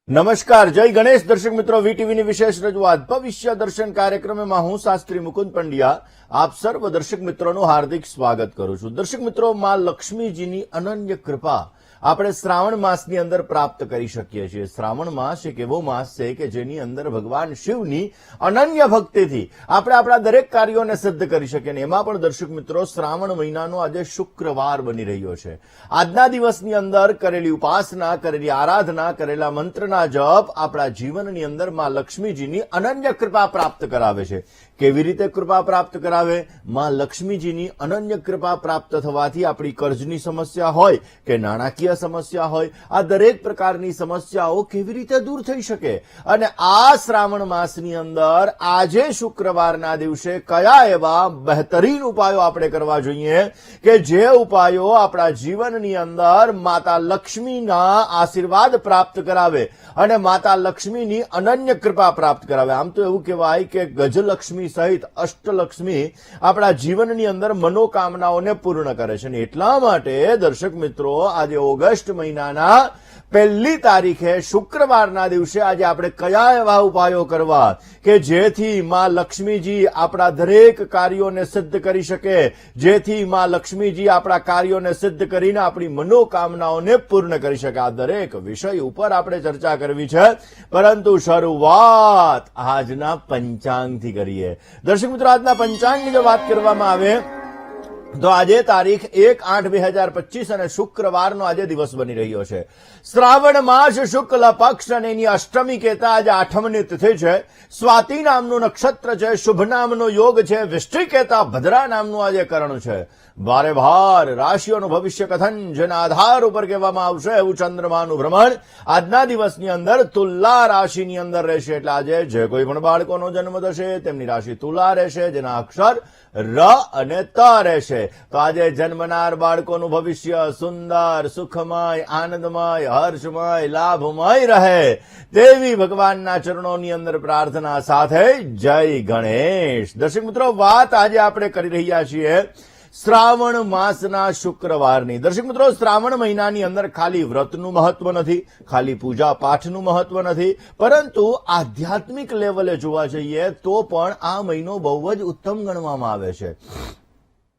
નમસ્કાર, જય ગણેશ. દર્શક મિત્રો, વીટીવીની વિશેષ રજૂઆત ભવિષ્ય દર્શન કાર્યક્રમમાં હું શાસ્ત્રી મુકુંદ પંડ્યા આપ સર્વ દર્શક મિત્રોનું હાર્દિક સ્વાગત કરું છું. દર્શક મિત્રો, માં લક્ષ્મીજીની અનન્ય કૃપા આપણે શ્રાવણ માસની અંદર પ્રાપ્ત કરી શકીએ છીએ. શ્રાવણ માસ એક એવો માસ છે કે જેની અંદર ભગવાન શિવની અનન્ય ભક્તિથી આપણે આપણા દરેક કાર્યોને સિદ્ધ કરી શકીએ. અને એમાં પણ દર્શક મિત્રો, શ્રાવણ મહિનાનો આજે શુક્રવાર બની રહ્યો છે. આજના દિવસની અંદર કરેલી ઉપાસના, કરેલી આરાધના, કરેલા મંત્રના જપ આપણા જીવનની અંદર માં લક્ષ્મીજીની અનન્ય કૃપા પ્રાપ્ત કરાવે છે. કેવી રીતે કૃપા પ્રાપ્ત કરાવે? માં લક્ષ્મીજીની અનન્ય કૃપા પ્રાપ્ત થવાથી આપણી કર્જની સમસ્યા હોય કે નાણાકીય સમસ્યા હોય, આ દરેક પ્રકારની સમસ્યાઓ કેવી રીતે દૂર થઈ શકે? અને આ શ્રાવણ માસની અંદર આજે શુક્રવારના દિવસે કયા એવા બહેતરીન ઉપાયો આપણે કરવા જોઈએ કે જે ઉપાયો આપણા જીવનની અંદર માતા લક્ષ્મીના આશીર્વાદ પ્રાપ્ત કરાવે અને માતા લક્ષ્મીની અનન્ય કૃપા પ્રાપ્ત કરાવે. આમ તો એવું કહેવાય કે ગજલક્ષ્મી સહિત અષ્ટલક્ષ્મી આપણા જીવનની અંદર મનોકામનાઓને પૂર્ણ કરે છે. અને એટલા માટે દર્શક મિત્રો, આજે ઓગસ્ટ મહિનાના 1 તારીખે શુક્રવારના દિવસે આજે આપણે કયા એવા ઉપાયો કરવા કે જેથી માં લક્ષ્મીજી આપણા દરેક કાર્યોને સિદ્ધ કરી શકે, જેથી માં લક્ષ્મીજી આપણા કાર્યોને સિદ્ધ કરીને આપણી મનોકામનાઓને પૂર્ણ કરી શકે. આ દરેક વિષય ઉપર આપણે ચર્ચા કરવી છે, પરંતુ શરૂઆત આજના પંચાંગથી કરીએ. દર્શક મિત્રો, આજના પંચાંગની જો વાત કરવામાં આવે તો આજે તારીખ 1/8/2025 અને શુક્રવારનો આજે દિવસ બની રહ્યો છે. શ્રાવણ માસ શુક્લ પક્ષ અને એની અષ્ટમી કહેતા આજે 8મી તિથિ છે. સ્વાતિ નામનું નક્ષત્ર છે, શુભ નામનો યોગ છે, વિષ્ટિ કહેતા ભદ્રા નામનું આજે કરણ છે. ભારે ભાર રાશિઓનું ભવિષ્ય કથન જેના આધાર ઉપર કહેવામાં આવશે એવું ચંદ્રમાનું ભ્રમણ આજના દિવસની અંદર તુલા રાશિની અંદર રહેશે. એટલે આજે જે કોઈ પણ બાળકોનો જન્મ થશે તેમની રાશિ તુલા રહેશે, જેના અક્ષર ર અને ત રહેશે. તો આજે જન્મનાર બાળકોનું ભવિષ્ય સુંદર, સુખમય, આનંદમય, હર્ષમય, લાભમય રહે તેવી ભગવાનના ચરણોની અંદર પ્રાર્થના સાથે જય ગણેશ. દર્શક મિત્રો, વાત આજે આપણે કરી રહ્યા છીએ શ્રાવણ માસના શુક્રવારની. દર્શક મિત્રો, શ્રાવણ મહિનાની અંદર ખાલી વ્રતનું મહત્વ નથી, ખાલી પૂજા પાઠનું મહત્વ નથી, પરંતુ આધ્યાત્મિક લેવલે જોવા જઈએ તો પણ આ મહિનો બહુ જ ઉત્તમ ગણવામાં આવે છે.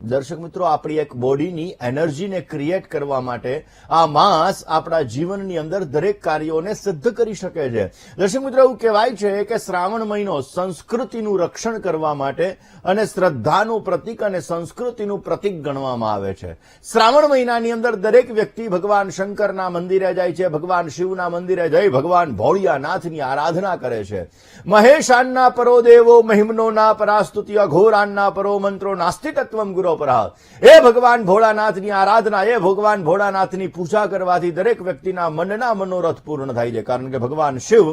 દર્શક મિત્રો, આપણી એક બોડીની એનર્જીને ક્રિએટ કરવા માટે આ માસ આપણા જીવનની અંદર દરેક કાર્યોને સિદ્ધ કરી શકે છે. દર્શક મિત્રો, એવું કહેવાય છે કે શ્રાવણ મહિનો સંસ્કૃતિનું રક્ષણ કરવા માટે અને શ્રદ્ધાનું પ્રતીક અને સંસ્કૃતિનું પ્રતીક ગણવામાં આવે છે. શ્રાવણ મહિનાની અંદર દરેક વ્યક્તિ ભગવાન શંકરના મંદિરે જાય છે, ભગવાન શિવના મંદિરે જઈ ભગવાન ભોળિયાનાથની આરાધના કરે છે. મહેશાન્ના પરો દેવો મહિમનો ના પરાસ્તુતિ અઘોરાન્ના પરો મંત્રો નાસ્તિ તત્વમ ગુરુ. એ ભગવાન ભોળાનાથની આરાધના, એ ભગવાન ભોળાનાથની પૂજા કરવાથી દરેક વ્યક્તિના મનના મનોરથ પૂર્ણ થાય છે. કારણ કે ભગવાન શિવ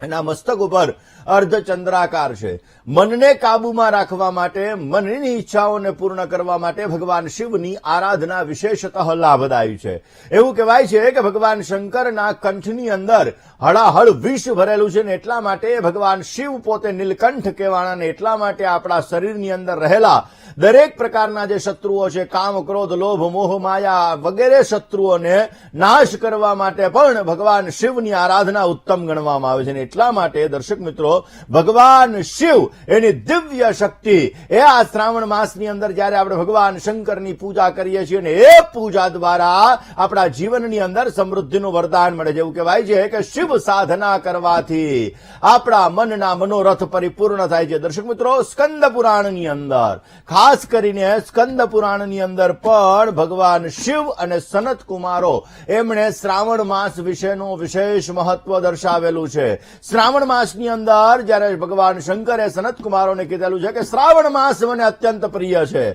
એના મસ્તક ઉપર અર્ધચંદ્રાકાર છે. મનને કાબુમાં રાખવા માટે, મનની ઈચ્છાઓને પૂર્ણ કરવા માટે ભગવાન શિવની આરાધના વિશેષતઃ લાભદાયી છે. એવું કહેવાય છે કે ભગવાન શંકરના કંઠની અંદર હળાહળ વિષ ભરેલું છે ને એટલા માટે ભગવાન શિવ પોતે નીલકંઠ કહેવાના ને એટલા માટે આપણા શરીરની અંદર રહેલા દરેક પ્રકારના જે શત્રુઓ છે, કામ, ક્રોધ, લોભ, મોહ, માયા વગેરે શત્રુઓને નાશ કરવા માટે પણ ભગવાન શિવની આરાધના ઉત્તમ ગણવામાં આવે છે. એટલા માટે દર્શક મિત્રો, ભગવાન શિવ એની દિવ્ય શક્તિ એ આ શ્રાવણ માસની અંદર જયારે આપણે ભગવાન શંકરની પૂજા કરીએ છીએ ને એ પૂજા દ્વારા આપણા જીવનની અંદર સમૃદ્ધિનું વરદાન મળે છે. એવું કહેવાય છે કે શિવ સાધના કરવાથી આપણા મનના મનોરથ પરિપૂર્ણ થાય છે. દર્શક મિત્રો, સ્કંદ પુરાણની અંદર, ખાસ કરીને સ્કંદ પુરાણની અંદર પણ ભગવાન શિવ અને સનત કુમારો એમણે શ્રાવણ માસ વિશેનું વિશેષ મહત્વ દર્શાવેલું છે. શ્રાવણ માસની અંદર જયારે ભગવાન શંકરે સનત કુમારોને કીધેલું છે કે શ્રાવણ માસ મને અત્યંત પ્રિય છે.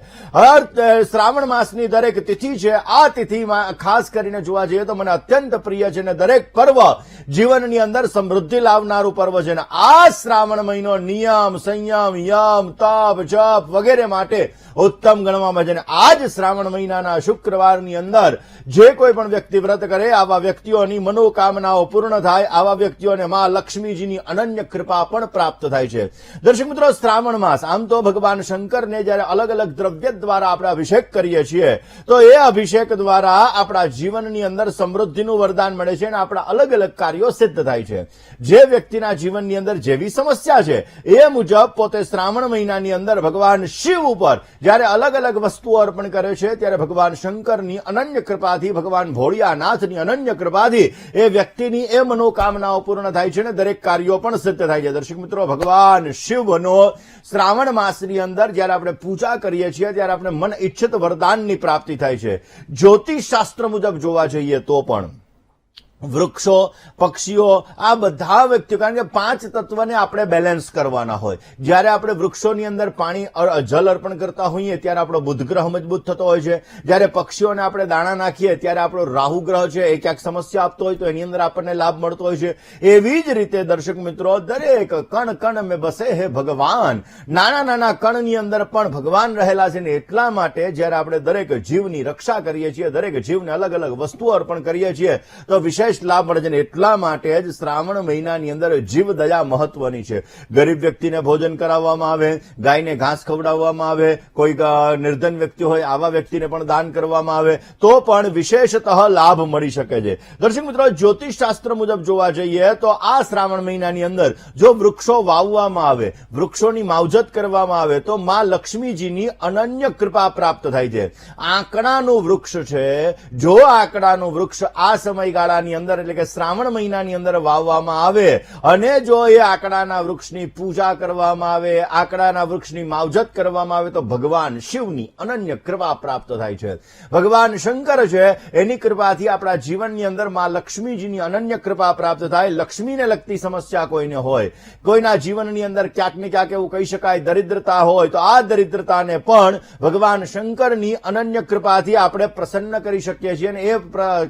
શ્રાવણ માસની દરેક તિથિ છે, આ તિથિમાં ખાસ કરીને જોવા જઈએ તો મને અત્યંત પ્રિય છે અને દરેક પર્વ જીવનની અંદર સમૃદ્ધિ લાવનારું પર્વ છે. અને આ શ્રાવણ મહિનો નિયમ, સંયમ, યમ, તપ, જપ વગેરે માટે ઉત્તમ ગણવામાં આવે છે. આજ શ્રાવણ મહિનાના શુક્રવારની અંદર જે કોઈ પણ વ્યક્તિ વ્રત કરે આવા વ્યક્તિઓની મનોકામનાઓ પૂર્ણ થાય, આવા વ્યક્તિઓને માં લક્ષ્મીજીની અનન્ય કૃપા પણ પ્રાપ્ત થાય છે. દર્શક મિત્રો, શ્રાવણ માસ, આમ તો ભગવાન શંકરને જ્યારે અલગ અલગ દ્રવ્ય દ્વારા આપણે અભિષેક કરીએ છીએ તો એ અભિષેક દ્વારા આપણા જીવનની અંદર સમૃદ્ધિનું વરદાન મળે છે અને આપણા અલગ અલગ કાર્યો સિદ્ધ થાય છે. જે વ્યક્તિના જીવનની અંદર જેવી સમસ્યા છે એ મુજબ પોતે શ્રાવણ મહિનાની અંદર ભગવાન શિવ ઉપર જ્યારે અલગ અલગ વસ્તુઓ અર્પણ કરે છે ત્યારે ભગવાન શંકરની અનન્ય કૃપાથી, ભગવાન ભોળિયાનાથની અનન્ય કૃપાથી એ વ્યક્તિની એ મનોકામનાઓ પૂર્ણ થાય છે અને દરેક કાર્યો પણ સિદ્ધ થાય છે. દર્શક મિત્રો, ભગવાન શિવનો શ્રાવણ માસની અંદર જ્યારે આપણે પૂજા કરીએ છીએ ત્યારે આપણે મન ઈચ્છિત વરદાનની પ્રાપ્તિ થાય છે. જ્યોતિષ શાસ્ત્ર મુજબ જોવા જઈએ તો પણ વૃક્ષો, પક્ષીઓ, આ બધા વ્યક્તિઓ, કારણ કે 5 તત્વને આપણે બેલેન્સ કરવાના હોય. જ્યારે આપણે વૃક્ષોની અંદર પાણી, જલ અર્પણ કરતા હોઈએ ત્યારે આપણો બુધ ગ્રહ મજબૂત થતો હોય છે. જ્યારે પક્ષીઓને આપણે દાણા નાખીએ ત્યારે આપણો રાહુ ગ્રહ છે એ ક્યાંક સમસ્યા આપતો હોય તો એની અંદર આપણને લાભ મળતો હોય છે. એવી જ રીતે દર્શક મિત્રો, દરેક કણ કણ મેં બસે હે ભગવાન, નાના નાના કણની અંદર પણ ભગવાન રહેલા છે ને એટલા માટે જ્યારે આપણે દરેક જીવની રક્ષા કરીએ છીએ, દરેક જીવને અલગ અલગ વસ્તુઓ અર્પણ કરીએ છીએ તો વિશેષ લાભ મળે છે. એટલા માટે જ શ્રાવણ મહિનાની અંદર જીવ દયા મહત્વની છે. ગરીબ વ્યક્તિને ભોજન કરાવવામાં આવે, ગાયને ઘાસ ખવડાવવામાં આવે, કોઈ નિર્ધન વ્યક્તિ હોય આવા વ્યક્તિને પણ દાન કરવામાં આવે તો પણ વિશેષતઃ લાભ મળી શકે છે. દર્શક મિત્રો, જ્યોતિષ શાસ્ત્ર મુજબ જોવા જઈએ તો આ શ્રાવણ મહિનાની અંદર જો વૃક્ષો વાવવામાં આવે, વૃક્ષોની માવજત કરવામાં આવે તો માં લક્ષ્મીજીની અનન્ય કૃપા પ્રાપ્ત થાય છે. આંકડાનું વૃક્ષ છે, જો આંકડાનું વૃક્ષ આ સમયગાળાની અંદર એટલે કે શ્રાવણ મહિનાની અંદર વાવવામાં આવે અને જો એ આંકડાના વૃક્ષની પૂજા કરવામાં આવે, આંકડાના વૃક્ષની માવજત કરવામાં આવે તો ભગવાન શિવની અનન્ય કૃપા પ્રાપ્ત થાય છે. ભગવાન શંકર છે એની કૃપાથી આપણા જીવનની અંદર માં લક્ષ્મીજીની અનન્ય કૃપા પ્રાપ્ત થાય. લક્ષ્મીને લગતી સમસ્યા કોઈને હોય, કોઈના જીવનની અંદર ક્યાંક ને ક્યાંક એવું કહી શકાય દરિદ્રતા હોય તો આ દરિદ્રતાને પણ ભગવાન શંકરની અનન્ય કૃપાથી આપણે પ્રસન્ન કરી શકીએ છીએ અને એ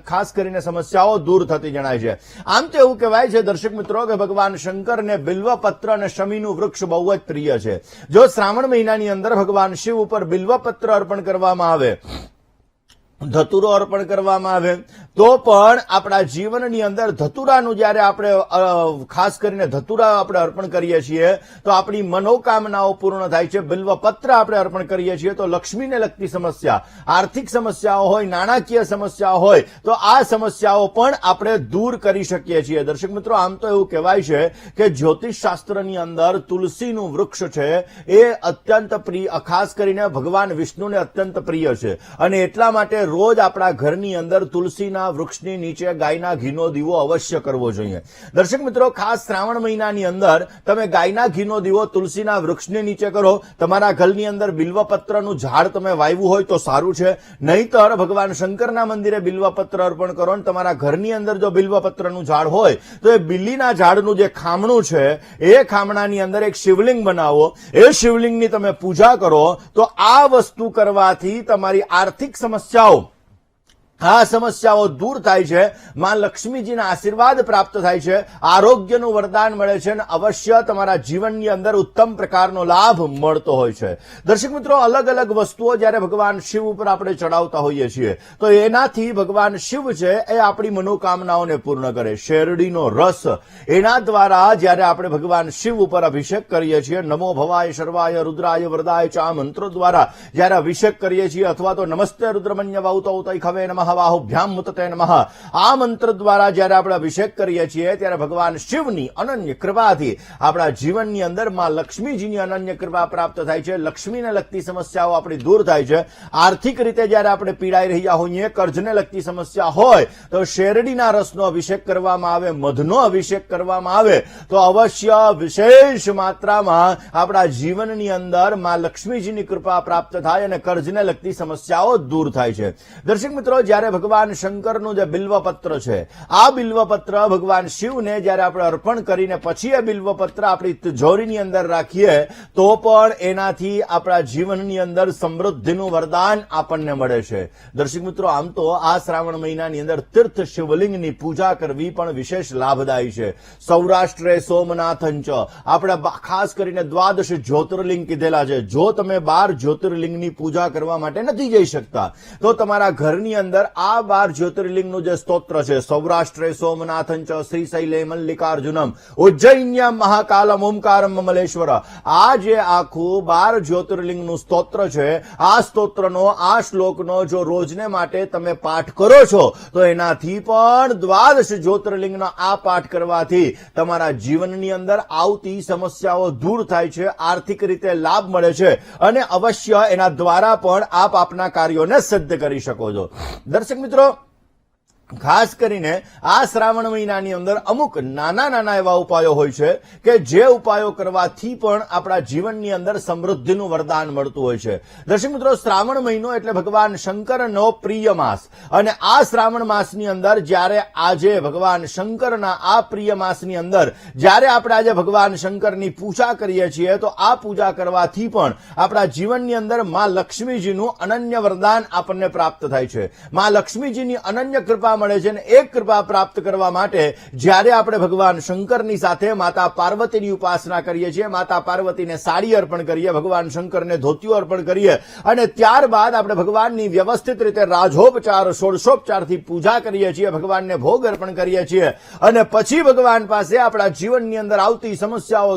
ખાસ કરીને સમસ્યાઓ દૂર થતી જણાય છે. આમ તો એવું કહેવાય છે દર્શક મિત્રો કે ભગવાન શંકરને બિલ્વપત્ર અને શમીનું વૃક્ષ બહુ જ પ્રિય છે. જો શ્રાવણ મહિનાની અંદર ભગવાન શિવ ઉપર બિલ્વપત્ર અર્પણ કરવામાં આવે, ધતુરો અર્પણ કરવામાં આવે તો પણ આપણા જીવનની અંદર ધતુરાનું જ્યારે આપણે ખાસ કરીને ધતુરા આપણે અર્પણ કરીએ છીએ તો આપણી મનોકામનાઓ પૂર્ણ થાય છે. બિલ્વપત્ર આપણે અર્પણ કરીએ છીએ તો લક્ષ્મીને લગતી સમસ્યા, આર્થિક સમસ્યાઓ હોય, નાણાકીય સમસ્યાઓ હોય તો આ સમસ્યાઓ પણ આપણે દૂર કરી શકીએ છીએ. દર્શક મિત્રો, આમ તો એવું કહેવાય છે કે જ્યોતિષ શાસ્ત્રની અંદર તુલસીનું વૃક્ષ છે એ અત્યંત પ્રિય, ખાસ કરીને ભગવાન વિષ્ણુને અત્યંત પ્રિય છે અને એટલા માટે રોજ આપણા ઘરની અંદર તુલસીના વૃક્ષની નીચે ગાયના ઘીનો દીવો અવશ્ય કરવો જોઈએ. દર્શક મિત્રો, ખાસ શ્રાવણ મહિનાની અંદર તમે ગાયના ઘીનો દીવો તુલસીના વૃક્ષની નીચે કરો. તમારા ઘરની અંદર બિલ્વપત્રનું ઝાડ તમે વાવ્યું હોય તો સારું છે, નહીતર ભગવાન શંકરના મંદિરે બિલ્વપત્ર અર્પણ કરો અને તમારા ઘરની અંદર જો બિલ્વપત્રનું ઝાડ હોય તો એ બિલ્લીના ઝાડનું જે ખામણું છે એ ખામણાની અંદર એક શિવલિંગ બનાવો, એ શિવલિંગની તમે પૂજા કરો તો આ વસ્તુ કરવાથી તમારી આર્થિક સમસ્યાઓ, આ સમસ્યાઓ દૂર થાય છે, માં લક્ષ્મીજીના આશીર્વાદ પ્રાપ્ત થાય છે, આરોગ્યનું વરદાન મળે છે અને અવશ્ય તમારા જીવનની અંદર ઉત્તમ પ્રકારનો લાભ મળતો હોય છે. દર્શક મિત્રો, અલગ અલગ વસ્તુઓ જ્યારે ભગવાન શિવ ઉપર આપણે ચડાવતા હોઈએ છીએ તો એનાથી ભગવાન શિવ છે એ આપણી મનોકામનાઓને પૂર્ણ કરે. શેરડીનો રસ, એના દ્વારા જ્યારે આપણે ભગવાન શિવ ઉપર અભિષેક કરીએ છીએ, નમો ભવાય શર્વાય રુદ્રાય વરદાય ચા મંત્રો દ્વારા જ્યારે અભિષેક કરીએ છીએ અથવા તો નમસ્તે રુદ્રમન્ય વાઉતૌ તૈખવે નમઃ વાહુભ્યામ મુતતે નમઃ, આ મંત્ર દ્વારા જ્યારે આપણે અભિષેક કરીએ છીએ ત્યારે ભગવાન શિવની અનન્ય કૃપાથી આપણા જીવનની અંદર માં લક્ષ્મીજીની અનન્ય કૃપા પ્રાપ્ત થાય છે. લક્ષ્મીને લગતી સમસ્યાઓ આપણી દૂર થાય છે. આર્થિક રીતે જ્યારે આપણે પીડાઈ રહ્યા હોઈએ, કર્જને લગતી સમસ્યા હોય તો શેરડીના રસનો અભિષેક કરવામાં આવે, મધનો અભિષેક કરવામાં આવે તો અવશ્ય વિશેષ માત્રામાં આપણા જીવનની અંદર માં લક્ષ્મીજીની કૃપા પ્રાપ્ત થાય અને કર્જને લગતી સમસ્યાઓ દૂર થાય છે. દર્શક મિત્રો, જ્યારે ભગવાન શંકરનું જે બિલ્વપત્ર છે, આ બિલ્વપત્ર ભગવાન શિવને જ્યારે આપણે અર્પણ કરીને પછી એ બિલ્વપત્ર આપણી તિજોરીની અંદર રાખીએ તો પણ એનાથી આપણા જીવનની અંદર સમૃદ્ધિનું વરદાન આપણને મળે છે. દર્શક મિત્રો, આમ તો આ શ્રાવણ મહિનાની અંદર તીર્થ શિવલિંગની પૂજા કરવી પણ વિશેષ લાભદાયી છે. સૌરાષ્ટ્રે સોમનાથંચ, આપણે ખાસ કરીને દ્વાદશ જ્યોતિર્લિંગ કીધેલા છે. જો તમે 12 જ્યોતિર્લિંગની પૂજા કરવા માટે નથી જઈ શકતા તો તમારા ઘરની અંદર આ 12 જ્યોતિર્લિંગનું જે સ્તોત્ર છે, સૌરાષ્ટ્રે સોમનાથં ચ શ્રીશૈલે મલ્લિકાર્જુનમ ઉજ્જૈન્યામ મહાકાલમ ઓમકારમ મમલેશ્વર, આ જે આખું 12 જ્યોતિર્લિંગનું સ્તોત્ર છે, આ સ્તોત્રનો, આ શ્લોકનો જો રોજને માટે તમે પાઠ કરો છો તો એનાથી પણ 12 જ્યોતિર્લિંગનો આ પાઠ કરવાથી તમારા જીવનની અંદર આવતી સમસ્યાઓ દૂર થાય છે, આર્થિક રીતે લાભ મળે છે અને અવશ્ય એના દ્વારા પણ આપ આપના કાર્યોને સિદ્ધ કરી શકો છો. દર્શક મિત્રો, ખાસ કરીને આ શ્રાવણ મહિનાની અંદર અમુક નાના નાના એવા ઉપાયો હોય છે કે જે ઉપાયો કરવાથી પણ આપણા જીવનની અંદર સમૃદ્ધિનું વરદાન મળતું હોય છે. દર્શક મિત્રો, શ્રાવણ મહિનો એટલે ભગવાન શંકરનો પ્રિય માસ અને આ શ્રાવણ માસની અંદર જ્યારે આજે ભગવાન શંકરના આ પ્રિય માસની અંદર જ્યારે આપણે આજે ભગવાન શંકરની પૂજા કરીએ છીએ તો આ પૂજા કરવાથી પણ આપણા જીવનની અંદર માં લક્ષ્મીજીનું અનન્ય વરદાન આપણને પ્રાપ્ત થાય છે. માં લક્ષ્મીજીની અનન્ય કૃપા મળે છે અને એક કૃપા પ્રાપ્ત કરવા માટે જ્યારે આપણે ભગવાન શંકરની સાથે માતા પાર્વતીની ઉપાસના કરીએ છીએ, માતા પાર્વતીને સાડી અર્પણ કરીએ, ભગવાન શંકરને ધોતિયો અર્પણ કરીએ અને ત્યારબાદ આપણે ભગવાનની વ્યવસ્થિત રીતે રાજોપચાર, ષોડશોપચારથી પૂજા કરીએ છીએ, ભગવાનને ભોગ અર્પણ કરીએ છીએ અને પછી ભગવાન પાસે આપણા જીવનની અંદર આવતી સમસ્યાઓ,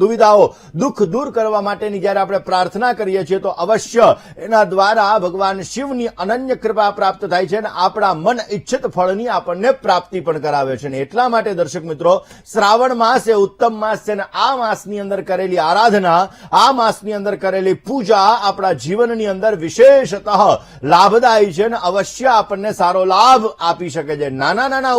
દુવિધાઓ, દુઃખ દૂર કરવા માટેની જ્યારે આપણે પ્રાર્થના કરીએ છીએ તો અવશ્ય એના દ્વારા ભગવાન શિવની અનન્ય કૃપા પ્રાપ્ત થાય છે અને આપણા મન ઇચ્છિત ફળની આપણને પ્રાપ્તિ પણ કરાવે છે. એટલા માટે દર્શક મિત્રો, શ્રાવણ માસ એ ઉત્તમ માસ છે અને આ માસની અંદર કરેલી આરાધના, આ માસની અંદર કરેલી પૂજા આપણા જીવનની અંદર વિશેષતઃ લાભદાયી છે અને અવશ્ય આપણને સારો લાભ આપી શકે છે. નાના નાના